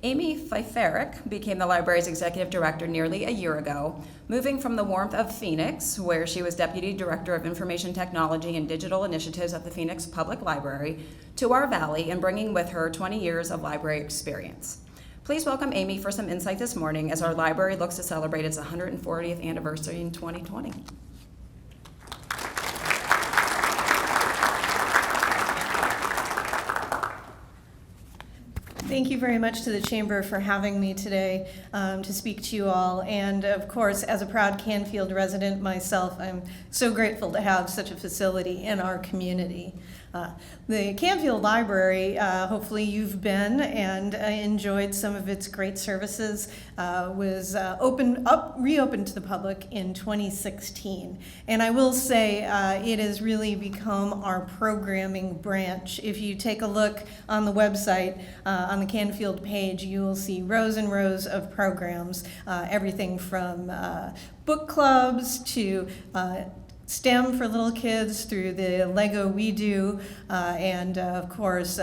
Amy Pfeifferich became the library's executive director nearly a year ago, moving from the warmth of Phoenix, where she was deputy director of information technology and digital initiatives at the Phoenix Public Library, to our valley and bringing with her 20 years of library experience. Please welcome Amy for some insight this morning as our library looks to celebrate its 140th anniversary in 2020. Thank you very much to the Chamber for having me today to speak to you all. And of course, as a proud Canfield resident myself, I'm so grateful to have such a facility in our community. The Canfield Library, hopefully you've been and enjoyed some of its great services, was reopened to the public in 2016. And I will say it has really become our programming branch. If you take a look on the website, on the Canfield page, you will see rows and rows of programs, everything from book clubs to STEM for little kids through the Lego We Do, and of course,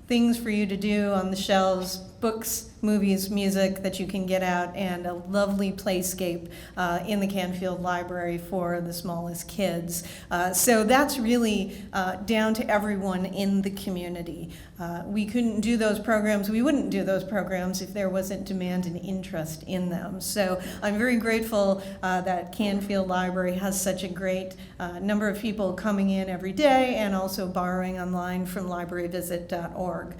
things for you to do on the shelves, books, movies, music that you can get out, and a lovely playscape in the Canfield Library for the smallest kids. So that's really down to everyone in the community. We couldn't do those programs, we wouldn't do those programs if there wasn't demand and interest in them. So I'm very grateful that Canfield Library has such a great number of people coming in every day and also borrowing online from libraryvisit.org.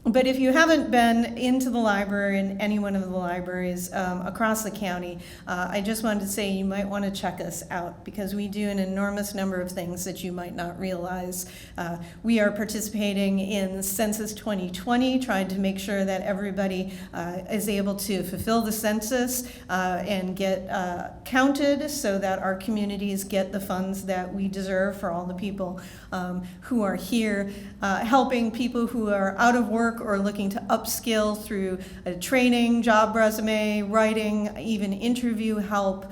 But if you haven't been into the library, in any one of the libraries across the county, I just wanted to say you might want to check us out, because we do an enormous number of things that you might not realize. We are participating in Census 2020, trying to make sure that everybody is able to fulfill the census and get counted, so that our communities get the funds that we deserve for all the people who are here, helping people who are out of work or looking to upskill through training, job resume, writing, even interview help,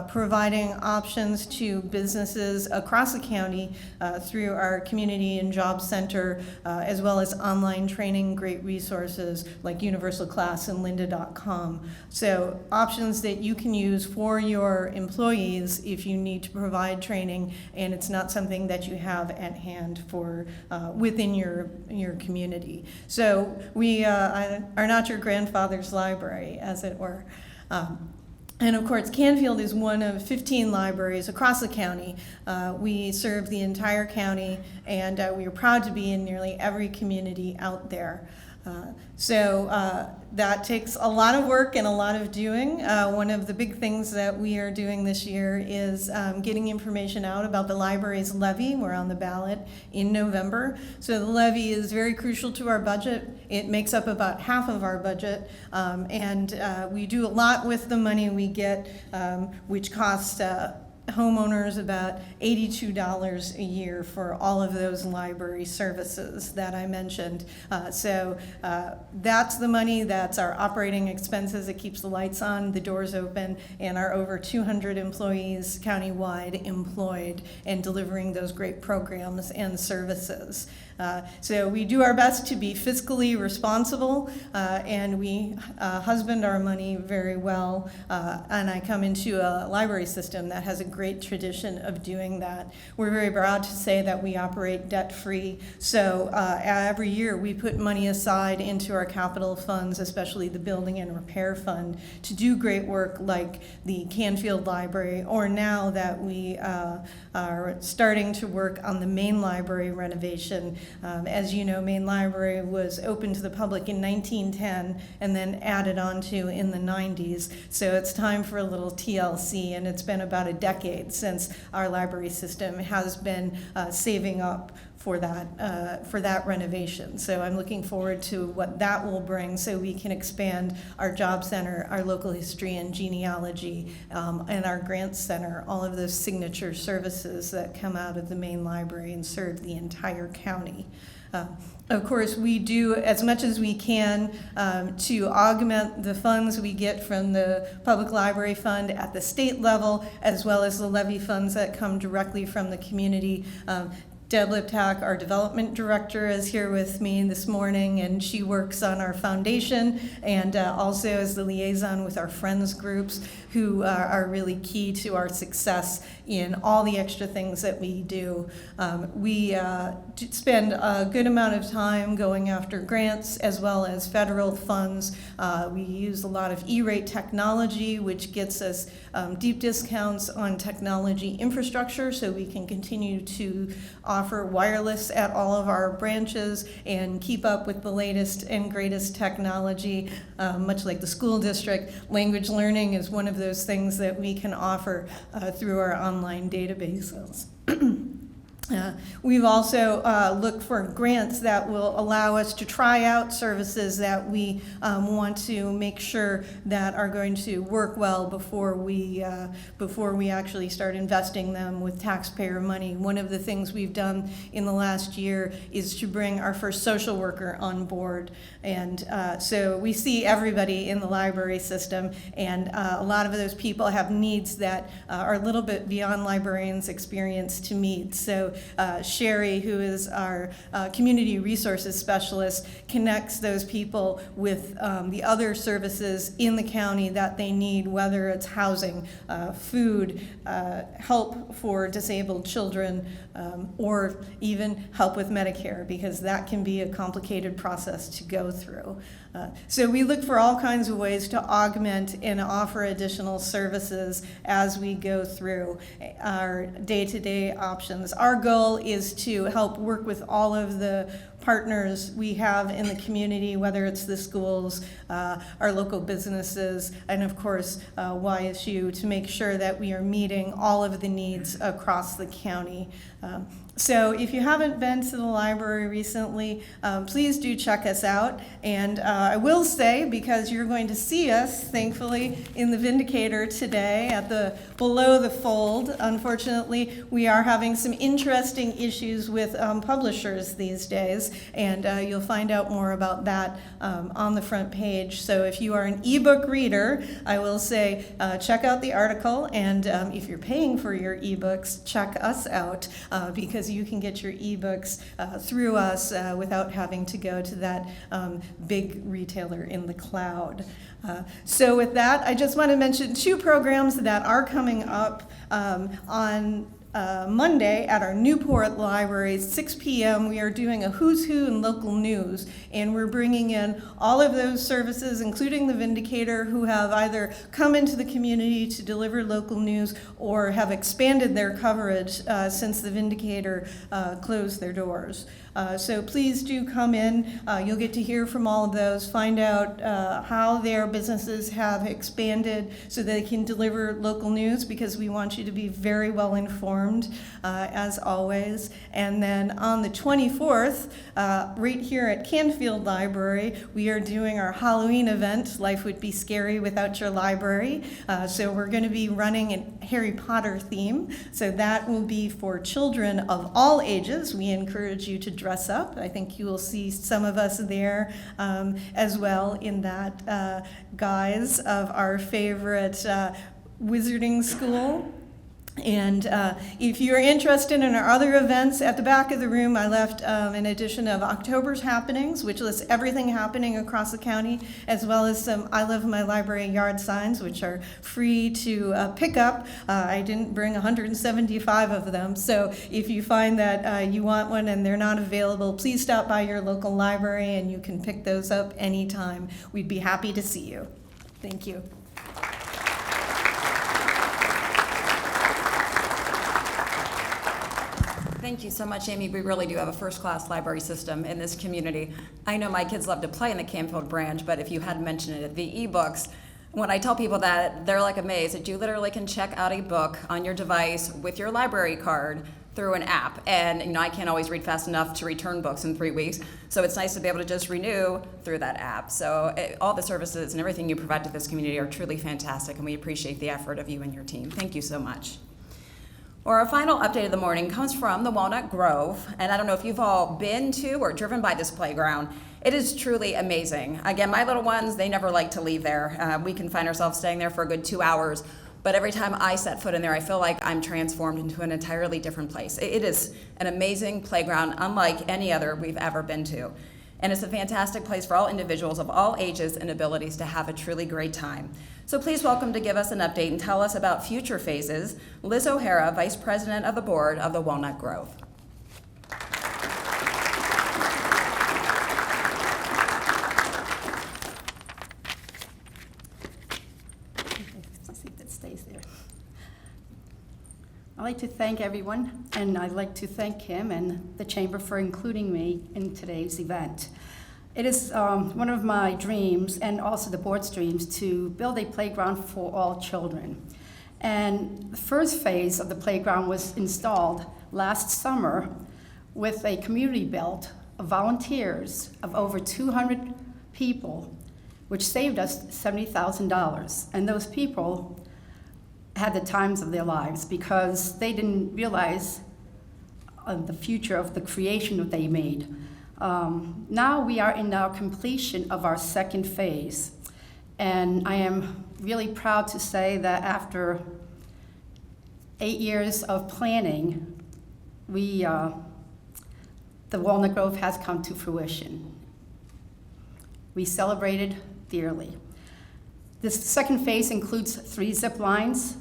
providing options to businesses across the county through our community and job center, as well as online training, great resources like Universal Class and lynda.com. So options that you can use for your employees if you need to provide training and it's not something that you have at hand for within your community. So we are not your grandfather's library, as it were. And of course, Canfield is one of 15 libraries across the county. We serve the entire county, and we are proud to be in nearly every community out there. So that takes a lot of work and a lot of doing. One of the big things that we are doing this year is getting information out about the library's levy. We're on the ballot in November. So the levy is very crucial to our budget. It makes up about half of our budget, and we do a lot with the money we get, which costs homeowners about $82 a year for all of those library services that I mentioned. So that's the money, that's our operating expenses. It keeps the lights on, the doors open, and our over 200 employees countywide employed and delivering those great programs and services. So we do our best to be fiscally responsible, and we husband our money very well. And I come into a library system that has a great tradition of doing that. We're very proud to say that we operate debt-free. So every year we put money aside into our capital funds, especially the building and repair fund, to do great work like the Canfield Library, or now that we are starting to work on the main library renovation. As you know, Main Library was open to the public in 1910 and then added on to in the 90s. So it's time for a little TLC, and it's been about a decade since our library system has been saving up for that renovation. So I'm looking forward to what that will bring, so we can expand our job center, our local history and genealogy, and our grants center, all of those signature services that come out of the main library and serve the entire county. Of course, we do as much as we can to augment the funds we get from the Public Library Fund at the state level, as well as the levy funds that come directly from the community. Deb Liptak, our development director, is here with me this morning, and she works on our foundation and also as the liaison with our friends groups, who are really key to our success in all the extra things that we do. We spend a good amount of time going after grants as well as federal funds. We use a lot of E-rate technology, which gets us deep discounts on technology infrastructure, so we can continue to offer wireless at all of our branches and keep up with the latest and greatest technology. Much like the school district, language learning is one of those things that we can offer through our online databases. We've also looked for grants that will allow us to try out services that we want to make sure that are going to work well before we actually start investing them with taxpayer money. One of the things we've done in the last year is to bring our first social worker on board. And so we see everybody in the library system, and a lot of those people have needs that are a little bit beyond librarians' experience to meet. So Sherry, who is our community resources specialist, connects those people with the other services in the county that they need, whether it's housing, food, help for disabled children, or even help with Medicare, because that can be a complicated process to go through. So we look for all kinds of ways to augment and offer additional services as we go through our day-to-day options. Our goal is to help work with all of the partners we have in the community, whether it's the schools, our local businesses, and of course YSU, to make sure that we are meeting all of the needs across the county. So if you haven't been to the library recently, please do check us out. And I will say, because you're going to see us, thankfully, in the Vindicator today at the Below the Fold. Unfortunately, we are having some interesting issues with publishers these days, and you'll find out more about that on the front page. So if you are an ebook reader, I will say check out the article, and if you're paying for your ebooks, check us out, because you can get your ebooks through us without having to go to that big retailer in the cloud. So with that, I just want to mention two programs that are coming up on Monday at our Newport Library, 6 p.m. We are doing a who's who in local news, and we're bringing in all of those services, including the Vindicator, who have either come into the community to deliver local news or have expanded their coverage since the Vindicator closed their doors. So please do come in. You'll get to hear from all of those, find out how their businesses have expanded so they can deliver local news, because we want you to be very well informed, as always. And then on the 24th, right here at Canfield Library, we are doing our Halloween event, Life Would Be Scary Without Your Library. So we're going to be running a Harry Potter theme. So that will be for children of all ages. We encourage you to dress up. I think you will see some of us there as well in that guise of our favorite wizarding school. And if you're interested in our other events, at the back of the room I left an edition of October's Happenings, which lists everything happening across the county, as well as some I Love My Library yard signs, which are free to pick up. I didn't bring 175 of them, so if you find that you want one and they're not available, please stop by your local library and you can pick those up anytime. We'd be happy to see you. Thank you. Thank you so much, Amy. We really do have a first-class library system in this community. I know my kids love to play in the Canfield branch, but if you hadn't mentioned it, the ebooks, when I tell people that, they're like amazed that you literally can check out a book on your device with your library card through an app. And I can't always read fast enough to return books in 3 weeks, so it's nice to be able to just renew through that app. So all the services and everything you provide to this community are truly fantastic, and we appreciate the effort of you and your team. Thank you so much. Well, our final update of the morning comes from the Walnut Grove, and I don't know if you've all been to or driven by this playground. It is truly amazing. Again, my little ones, they never like to leave there. We can find ourselves staying there for a good 2 hours, but every time I set foot in there, I feel like I'm transformed into an entirely different place. It is an amazing playground, unlike any other we've ever been to. And it's a fantastic place for all individuals of all ages and abilities to have a truly great time. So please welcome to give us an update and tell us about future phases, Liz O'Hara, Vice President of the Board of the Walnut Grove. Let's see if it stays there. I'd like to thank everyone, and I'd like to thank Kim and the Chamber for including me in today's event. It is one of my dreams, and also the board's dreams, to build a playground for all children. And the first phase of the playground was installed last summer with a community built of volunteers of over 200 people, which saved us $70,000. And those people had the times of their lives because they didn't realize the future of the creation that they made. Now we are in our completion of our second phase, and I am really proud to say that after 8 years of planning, the Walnut Grove has come to fruition. We celebrated dearly. This second phase includes 3 zip lines,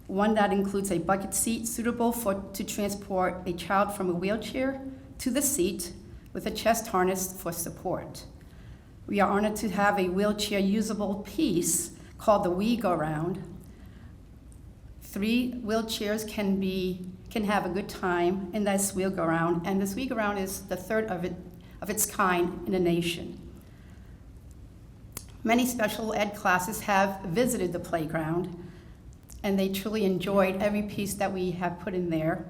one that includes a bucket seat suitable to transport a child from a wheelchair to the seat with a chest harness for support. We are honored to have a wheelchair usable piece called the We Go Round. 3 wheelchairs can have a good time in this wheel go round, and this wheel go round is the third of its kind in the nation. Many special ed classes have visited the playground, and they truly enjoyed every piece that we have put in there,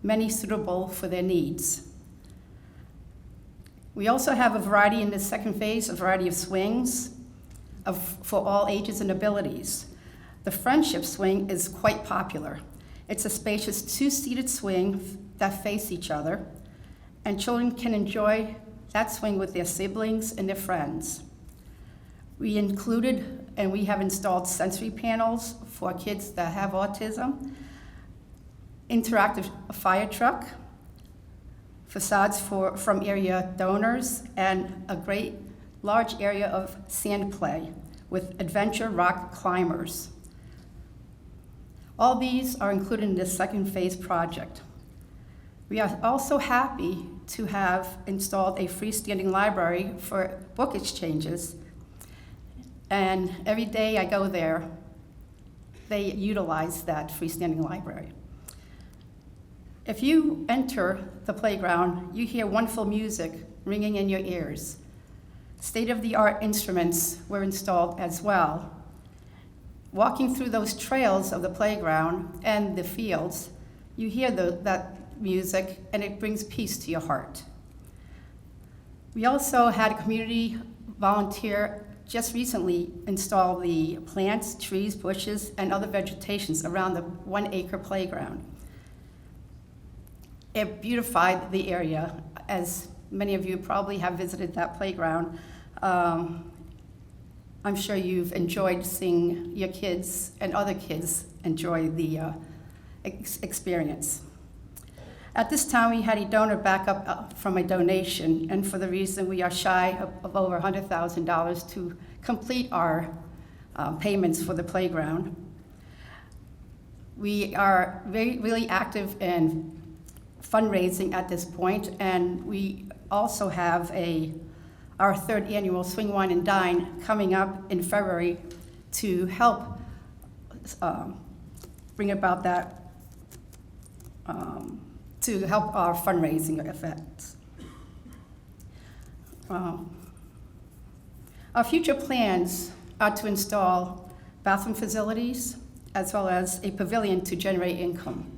many suitable for their needs. We also have a variety in the second phase, a variety of swings for all ages and abilities. The Friendship Swing is quite popular. It's a spacious 2-seated swing that face each other, and children can enjoy that swing with their siblings and their friends. We included and we have installed sensory panels for kids that have autism, interactive fire truck, facades from area donors, and a great large area of sand play with adventure rock climbers. All these are included in this second phase project. We are also happy to have installed a freestanding library for book exchanges, and every day I go there, they utilize that freestanding library. If you enter the playground, you hear wonderful music ringing in your ears. State-of-the-art instruments were installed as well. Walking through those trails of the playground and the fields, you hear that music, and it brings peace to your heart. We also had a community volunteer just recently install the plants, trees, bushes, and other vegetations around the 1-acre playground. It beautified the area, as many of you probably have visited that playground. I'm sure you've enjoyed seeing your kids and other kids enjoy the experience. At this time, we had a donor back up from a donation, and for the reason we are shy of over $100,000 to complete our payments for the playground. We are really active in fundraising at this point, and we also have our 3rd annual Swing, Wine, and Dine coming up in February to help bring about that, to help our fundraising efforts. Our future plans are to install bathroom facilities as well as a pavilion to generate income.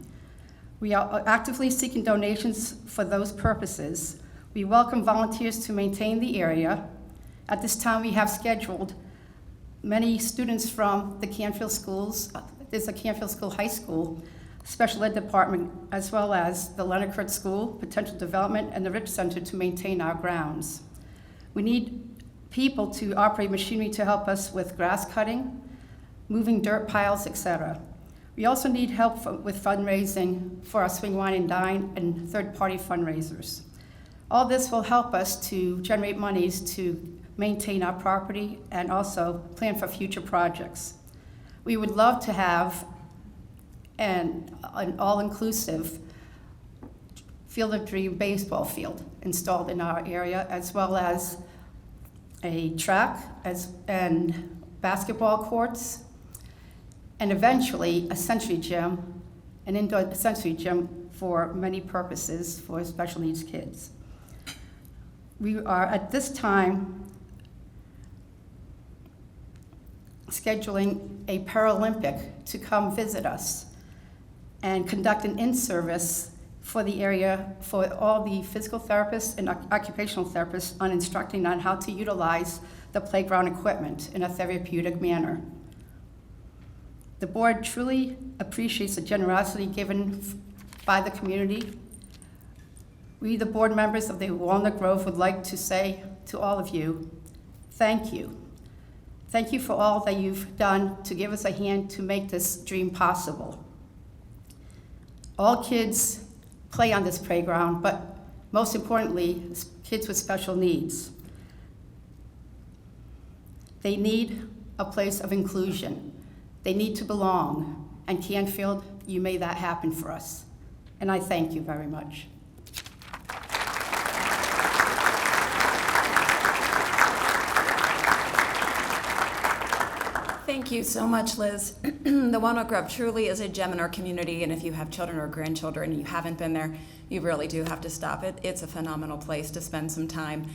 We are actively seeking donations for those purposes. We welcome volunteers to maintain the area. At this time, we have scheduled many students from the Canfield schools. There's a Canfield School High School Special Ed Department, as well as the Leonard Kurt School, Potential Development, and the Rich Center to maintain our grounds. We need people to operate machinery to help us with grass cutting, moving dirt piles, etc. We also need help with fundraising for our Swing, Wine, and Dine and third-party fundraisers. All this will help us to generate monies to maintain our property and also plan for future projects. We would love to have an all-inclusive Field of Dream baseball field installed in our area, as well as a track and basketball courts, and eventually a sensory gym, an indoor sensory gym for many purposes for special needs kids. We are at this time scheduling a Paralympic to come visit us and conduct an in-service for the area for all the physical therapists and occupational therapists on instructing on how to utilize the playground equipment in a therapeutic manner. The board truly appreciates the generosity given by the community. We, the board members of the Walnut Grove, would like to say to all of you, thank you. Thank you for all that you've done to give us a hand to make this dream possible. All kids play on this playground, but most importantly, kids with special needs. They need a place of inclusion. They need to belong. And Canfield, you made that happen for us. And I thank you very much. Thank you so much, Liz. The Walnut Grove truly is a gem in our community, and if you have children or grandchildren and you haven't been there, you really do have to stop it. It's a phenomenal place to spend some time.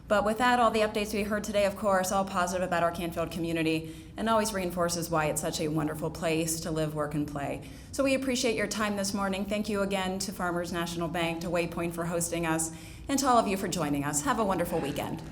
But with that, all the updates we heard today, of course, all positive about our Canfield community, and always reinforces why it's such a wonderful place to live, work, and play. So we appreciate your time this morning. Thank you again to Farmers National Bank, to Waypoint for hosting us, and to all of you for joining us. Have a wonderful weekend.